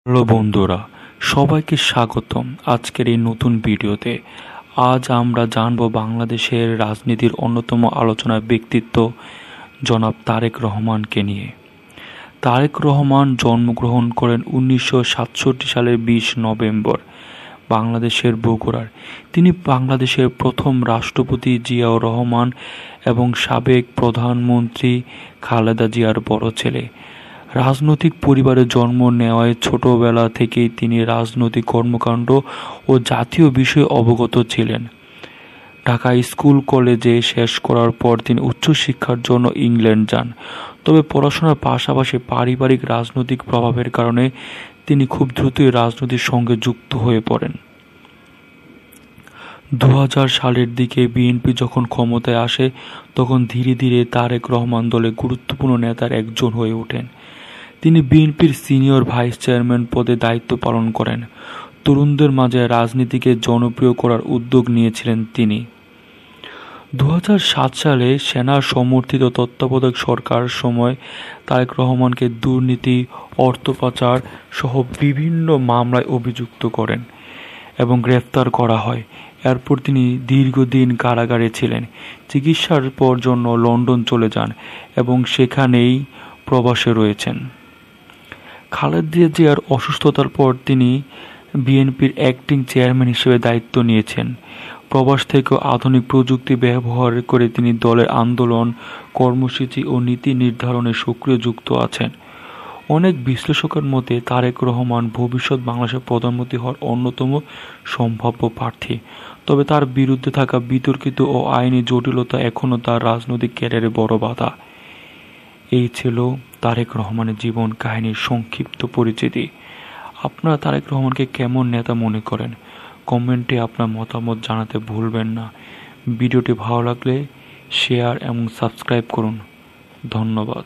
Hello বন্ধুরা, সবাইকে স্বাগতম আজকের এই নতুন ভিডিওতে। আজ আমরা জানব বাংলাদেশের রাজনীতির অন্যতম আলোচনার ব্যক্তিত্ব জনাব তারেক রহমানকে নিয়ে। তারেক রহমান জন্মগ্রহণ করেন 1967 সালের 20 নভেম্বর বাংলাদেশের বগুড়ার। তিনি বাংলাদেশের প্রথম রাষ্ট্রপতি জিয়াউর রহমান এবং সাবেক প্রধানমন্ত্রী খালেদা জিয়ার বড় ছেলে। রাজনৈতিক পরিবারে জন্ম নেওয়ায় ছোটবেলা থেকেই তিনি রাজনৈতিক কর্মকাণ্ড ও জাতীয় বিষয়ে অবগত ছিলেন। ঢাকা স্কুল কলেজে শেষ করার পর তিনি উচ্চশিক্ষার জন্য ইংল্যান্ড যান। তবে পড়াশোনার পাশাপাশি পারিবারিক রাজনৈতিক প্রভাবের কারণে তিনি খুব দ্রুতই রাজনীতির সঙ্গে যুক্ত হয়ে পড়েন। 2000 সালের দিকে বিএনপি যখন ক্ষমতায় আসে, তখন ধীরে ধীরে তারেক রহমান দলে গুরুত্বপূর্ণ নেতার একজন হয়ে ওঠেন। তিনি বিএনপির সিনিয়র ভাইস চেয়ারম্যান পদে দায়িত্ব পালন করেন। তরুণদের মাঝে রাজনীতিকে জনপ্রিয় করার উদ্যোগ নিয়েছিলেন তিনি। 2007 সালে সেনা সমর্থিত তত্ত্বাবধায়ক সরকার সময় তারেক রহমানকে দুর্নীতি, অর্থ পাচার সহ বিভিন্ন মামলায় অভিযুক্ত করেন এবং গ্রেফতার করা হয়। এরপর তিনি দীর্ঘদিন কারাগারে ছিলেন। চিকিৎসার পর জন্য লন্ডন চলে যান এবং সেখানেই প্রবাসে রয়েছেন। খালেদা জিয়ার অসুস্থতার পর তিনি বিএনপির অ্যাক্টিং চেয়ারম্যান হিসেবে দায়িত্ব নিয়েছেন। প্রবাস থেকেও আধুনিক প্রযুক্তি ব্যবহার করে তিনি দলের আন্দোলন, কর্মসূচি ও নীতি নির্ধারণে সক্রিয় যুক্ত আছেন। অনেক বিশ্লেষকের মতে তারেক রহমান ভবিষ্যৎ বাংলাদেশের প্রধানমন্ত্রী হওয়ার অন্যতম সম্ভাব্য প্রার্থী। তবে তার বিরুদ্ধে থাকা বিতর্কিত ও আইনি জটিলতা এখনও তার রাজনৈতিক ক্যারিয়ারে বড় বাধা। এই ছিল তারেক রহমানের জীবন কাহিনীর সংক্ষিপ্ত পরিচিতি। আপনারা তারেক রহমানকে কেমন নেতা মনে করেন? কমেন্টে আপনার মতামত জানাতে ভুলবেন না। ভিডিওটি ভালো লাগলে শেয়ার এবং সাবস্ক্রাইব করুন। ধন্যবাদ।